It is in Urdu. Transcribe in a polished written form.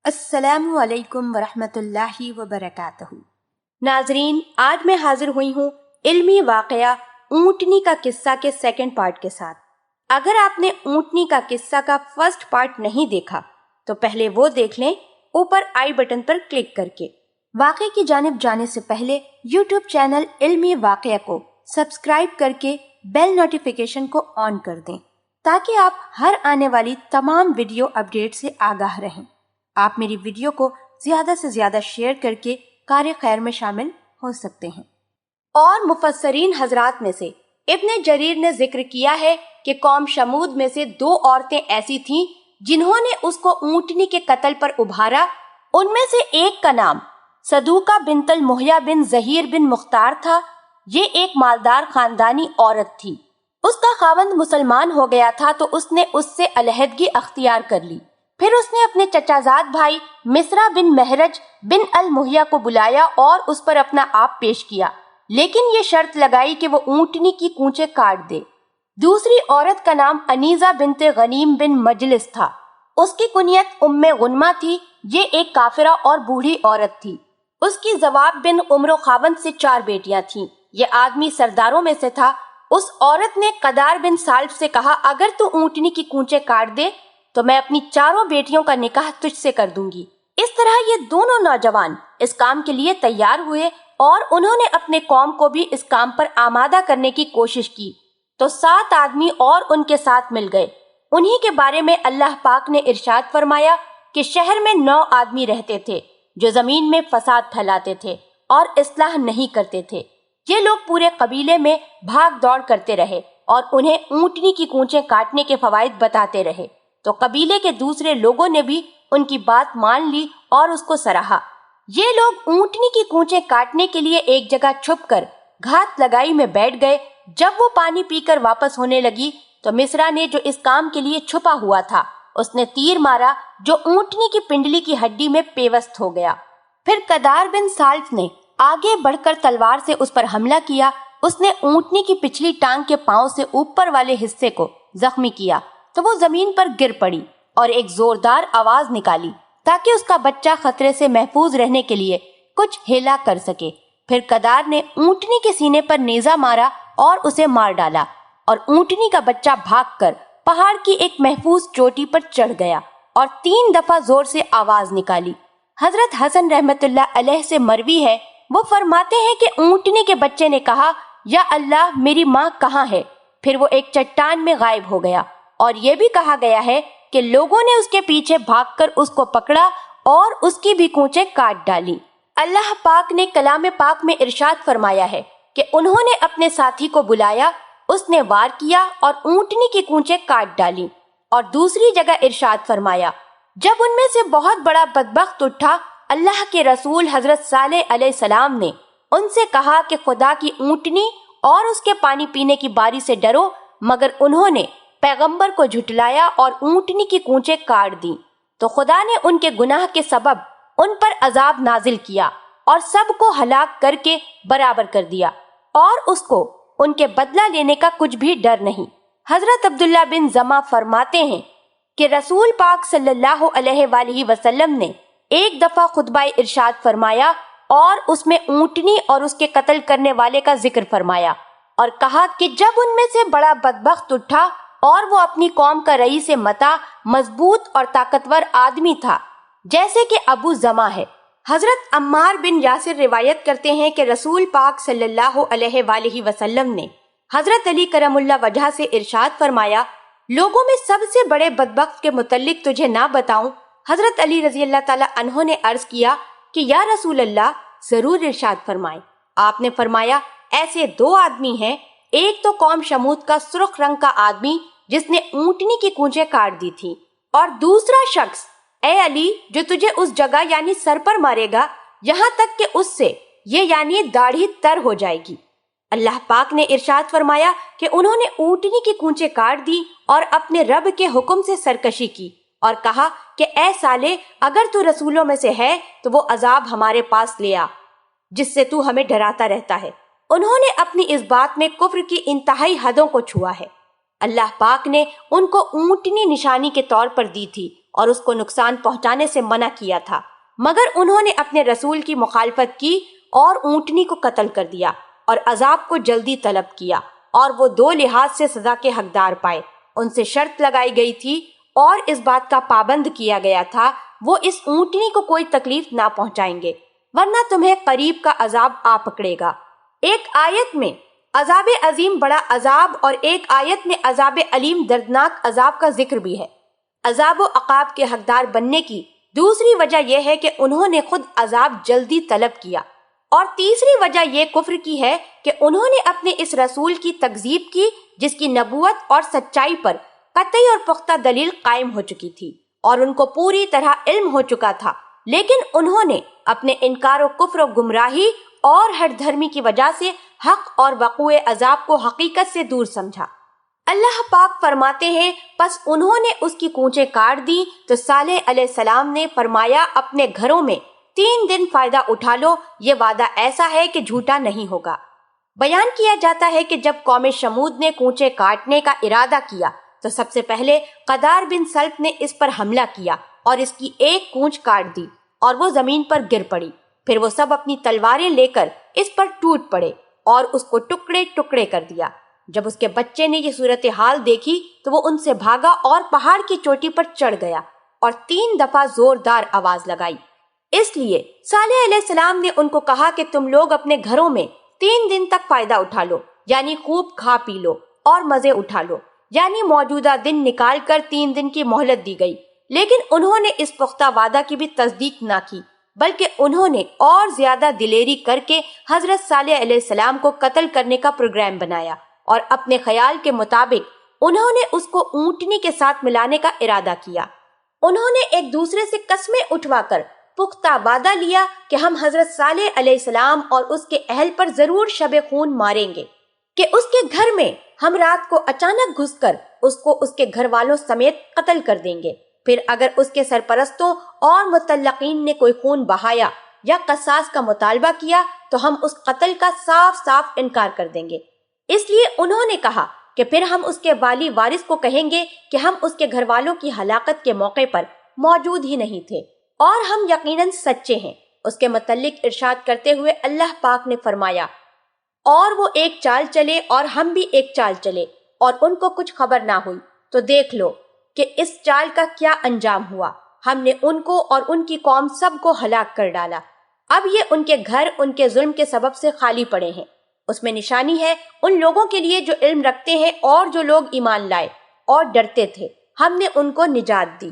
السلام علیکم ورحمۃ اللہ وبرکاتہ۔ ناظرین، آج میں حاضر ہوئی ہوں علمی واقعہ اونٹنی کا قصہ کے سیکنڈ پارٹ کے ساتھ۔ اگر آپ نے اونٹنی کا قصہ کا فرسٹ پارٹ نہیں دیکھا تو پہلے وہ دیکھ لیں اوپر آئی بٹن پر کلک کر کے۔ واقعے کی جانب جانے سے پہلے یوٹیوب چینل علمی واقعہ کو سبسکرائب کر کے بیل نوٹیفیکیشن کو آن کر دیں تاکہ آپ ہر آنے والی تمام ویڈیو اپڈیٹ سے آگاہ رہیں۔ آپ میری ویڈیو کو زیادہ سے زیادہ شیئر کر کے کار خیر میں شامل ہو سکتے ہیں۔ اور مفسرین حضرات میں سے ابن جریر نے ذکر کیا ہے کہ قوم شمود میں سے 2 عورتیں ایسی تھیں جنہوں نے اس کو اونٹنی کے قتل پر ابھارا۔ ان میں سے ایک کا نام صدوقہ بنت المحیا بن ظہیر بن مختار تھا۔ یہ ایک مالدار خاندانی عورت تھی۔ اس کا خاوند مسلمان ہو گیا تھا تو اس نے اس سے علیحدگی اختیار کر لی۔ پھر اس نے اپنے چچا زاد بھائی مصرع بن مہرج بن المحیا کو بلایا اور اس پر اپنا آپ پیش کیا، لیکن یہ شرط لگائی کہ وہ اونٹنی کی کونچیں کاٹ دے۔ دوسری عورت کا نام انیزہ بنت غنیم بن مجلس تھا۔ اس کی کنیت ام غنمہ تھی۔ یہ ایک کافرہ اور بوڑھی عورت تھی۔ اس کی زواب بن عمر و خاوند سے 4 بیٹیاں تھیں۔ یہ آدمی سرداروں میں سے تھا۔ اس عورت نے قدار بن سالف سے کہا، اگر تو اونٹنی کی کونچیں کاٹ دے تو میں اپنی 4 بیٹیوں کا نکاح تجھ سے کر دوں گی۔ اس طرح یہ دونوں نوجوان اس کام کے لیے تیار ہوئے اور انہوں نے اپنے قوم کو بھی اس کام پر آمادہ کرنے کی کوشش کی۔ تو 7 آدمی اور ان کے ساتھ مل گئے۔ انہی کے بارے میں اللہ پاک نے ارشاد فرمایا کہ شہر میں 9 آدمی رہتے تھے جو زمین میں فساد پھیلاتے تھے اور اصلاح نہیں کرتے تھے۔ یہ لوگ پورے قبیلے میں بھاگ دوڑ کرتے رہے اور انہیں اونٹنی کی کونچیں کاٹنے کے فوائد بتاتے رہے، تو قبیلے کے دوسرے لوگوں نے بھی ان کی بات مان لی اور اس کو سراہا۔ یہ لوگ اونٹنی کی کونچیں کاٹنے کے لیے ایک جگہ چھپ کر گھات لگائی میں بیٹھ گئے۔ جب وہ پانی پی کر واپس ہونے لگی تو مصرع نے جو اس کام کے لیے چھپا ہوا تھا اس نے تیر مارا جو اونٹنی کی پنڈلی کی ہڈی میں پیوست ہو گیا۔ پھر قدار بن سالف نے آگے بڑھ کر تلوار سے اس پر حملہ کیا۔ اس نے اونٹنی کی پچھلی ٹانگ کے پاؤں سے اوپر والے حصے کو زخمی کیا تو وہ زمین پر گر پڑی اور ایک زوردار آواز نکالی تاکہ اس کا بچہ خطرے سے محفوظ رہنے کے لیے کچھ ہیلا کر سکے۔ پھر قدار نے اونٹنی کے سینے پر نیزہ مارا اور اسے مار ڈالا، اور اونٹنی کا بچہ بھاگ کر پہاڑ کی ایک محفوظ چوٹی پر چڑھ گیا اور 3 دفعہ زور سے آواز نکالی۔ حضرت حسن رحمت اللہ علیہ سے مروی ہے، وہ فرماتے ہیں کہ اونٹنی کے بچے نے کہا، یا اللہ میری ماں کہاں ہے؟ پھر وہ ایک چٹان میں غائب ہو گیا۔ اور یہ بھی کہا گیا ہے کہ لوگوں نے اس کے پیچھے بھاگ کر اس کو پکڑا اور اس کی بھی کونچیں کاٹ ڈالی۔ اللہ پاک نے کلام پاک میں ارشاد فرمایا ہے کہ انہوں نے اپنے ساتھی کو بلایا، اس نے وار کیا اور اونٹنی کی کونچیں کاٹ ڈالی۔ اور دوسری جگہ ارشاد فرمایا، جب ان میں سے بہت بڑا بدبخت اٹھا، اللہ کے رسول حضرت صالح علیہ السلام نے ان سے کہا کہ خدا کی اونٹنی اور اس کے پانی پینے کی باری سے ڈرو، مگر انہوں نے پیغمبر کو جھٹلایا اور اونٹنی کی کونچیں کاٹ دیں، تو خدا نے ان کے گناہ کے سبب ان پر عذاب نازل کیا اور سب کو ہلاک کر کے برابر کر دیا، اور اس کو ان کے بدلہ لینے کا کچھ بھی ڈر نہیں۔ حضرت عبداللہ بن زمع فرماتے ہیں کہ رسول پاک صلی اللہ علیہ وآلہ وسلم نے ایک دفعہ خطبہ ارشاد فرمایا اور اس میں اونٹنی اور اس کے قتل کرنے والے کا ذکر فرمایا، اور کہا کہ جب ان میں سے بڑا بدبخت اٹھا اور وہ اپنی قوم کا رئیس متا مضبوط اور طاقتور آدمی تھا جیسے کہ ابو زمع ہے۔ حضرت عمار بن یاسر روایت کرتے ہیں کہ رسول پاک صلی اللہ علیہ وآلہ وسلم نے حضرت علی کرم اللہ وجہ سے ارشاد فرمایا، لوگوں میں سب سے بڑے بدبخت کے متعلق تجھے نہ بتاؤں؟ حضرت علی رضی اللہ تعالی عنہ نے عرض کیا کہ یا رسول اللہ، ضرور ارشاد فرمائیں۔ آپ نے فرمایا، ایسے 2 آدمی ہیں، ایک تو قوم شمود کا سرخ رنگ کا آدمی جس نے اونٹنی کی کونچیں کاٹ دی تھی، اور دوسرا شخص، اے علی، جو تجھے اس جگہ یعنی سر پر مارے گا یہاں تک کہ اس سے یہ یعنی داڑھی تر ہو جائے گی۔ اللہ پاک نے ارشاد فرمایا کہ انہوں نے اونٹنی کی کونچیں کاٹ دی اور اپنے رب کے حکم سے سرکشی کی اور کہا کہ اے صالح، اگر تو رسولوں میں سے ہے تو وہ عذاب ہمارے پاس لے آ جس سے تو ہمیں ڈراتا رہتا ہے۔ انہوں نے اپنی اس بات میں کفر کی انتہائی حدوں کو چھوا ہے۔ اللہ پاک نے ان کو اونٹنی نشانی کے طور پر دی تھی اور اس کو نقصان پہنچانے سے منع کیا تھا، مگر انہوں نے اپنے رسول کی مخالفت کی اور اونٹنی کو قتل کر دیا اور عذاب کو جلدی طلب کیا، اور وہ دو لحاظ سے سزا کے حقدار پائے۔ ان سے شرط لگائی گئی تھی اور اس بات کا پابند کیا گیا تھا وہ اس اونٹنی کو کوئی تکلیف نہ پہنچائیں گے، ورنہ تمہیں قریب کا عذاب آ پکڑے گا۔ ایک آیت میں عذاب عظیم بڑا عذاب اور ایک آیت میں عذاب علیم دردناک عذاب کا ذکر بھی ہے۔ عذاب و عقاب کے حقدار بننے کی دوسری وجہ یہ ہے کہ انہوں نے خود عذاب جلدی طلب کیا، اور تیسری وجہ یہ کفر کی ہے کہ انہوں نے اپنے اس رسول کی تکذیب کی جس کی نبوت اور سچائی پر قطعی اور پختہ دلیل قائم ہو چکی تھی اور ان کو پوری طرح علم ہو چکا تھا، لیکن انہوں نے اپنے انکار و کفر و گمراہی اور ہٹ دھرمی کی وجہ سے حق اور وقوع عذاب کو حقیقت سے دور سمجھا۔ اللہ پاک فرماتے ہیں پس انہوں نے اس کی کونچیں کاٹ دی تو صالح علیہ السلام نے فرمایا اپنے گھروں میں 3 دن فائدہ اٹھا لو، یہ وعدہ ایسا ہے کہ جھوٹا نہیں ہوگا۔ بیان کیا جاتا ہے کہ جب قوم شمود نے کونچیں کاٹنے کا ارادہ کیا تو سب سے پہلے قدار بن سلف نے اس پر حملہ کیا اور اس کی ایک کونچ کاٹ دی اور وہ زمین پر گر پڑی۔ پھر وہ سب اپنی تلواریں لے کر اس پر ٹوٹ پڑے اور اس کو ٹکڑے ٹکڑے کر دیا۔ جب اس کے بچے نے یہ صورتحال دیکھی تو وہ ان سے بھاگا اور پہاڑ کی چوٹی پر چڑھ گیا اور 3 دفعہ زوردار آواز لگائی۔ اس لیے صالح علیہ السلام نے ان کو کہا کہ تم لوگ اپنے گھروں میں 3 دن تک فائدہ اٹھا لو، یعنی خوب کھا پی لو اور مزے اٹھا لو، یعنی موجودہ دن نکال کر 3 دن کی مہلت دی گئی۔ لیکن انہوں نے اس پختہ وعدہ کی بھی تصدیق نہ کی، بلکہ انہوں نے اور زیادہ دلیری کر کے حضرت صالح علیہ السلام کو قتل کرنے کا پروگرام بنایا، اور اپنے خیال کے مطابق انہوں نے اس کو اونٹنی کے ساتھ ملانے کا ارادہ کیا۔ انہوں نے ایک دوسرے سے قسمیں اٹھوا کر پختہ وعدہ لیا کہ ہم حضرت صالح علیہ السلام اور اس کے اہل پر ضرور شب خون ماریں گے، کہ اس کے گھر میں ہم رات کو اچانک گھس کر اس کو اس کے گھر والوں سمیت قتل کر دیں گے۔ پھر اگر اس کے سرپرستوں اور متعلقین نے کوئی خون بہایا یا قصاص کا مطالبہ کیا تو ہم اس قتل کا صاف صاف انکار کر دیں گے۔ اس لیے انہوں نے کہا کہ پھر ہم اس کے والی وارث کو کہیں گے کہ ہم اس کے گھر والوں کی ہلاکت کے موقع پر موجود ہی نہیں تھے اور ہم یقیناً سچے ہیں۔ اس کے متعلق ارشاد کرتے ہوئے اللہ پاک نے فرمایا، اور وہ ایک چال چلے اور ہم بھی ایک چال چلے اور ان کو کچھ خبر نہ ہوئی، تو دیکھ لو کہ اس چال کا کیا انجام ہوا۔ ہم نے ان کو اور ان کی قوم سب کو ہلاک کر ڈالا۔ اب یہ ان کے گھر ان کے ظلم کے سبب سے خالی پڑے ہیں۔ اس میں نشانی ہے ان لوگوں کے لیے جو علم رکھتے ہیں اور جو لوگ ایمان لائے اور ڈرتے تھے، ہم نے ان کو نجات دی۔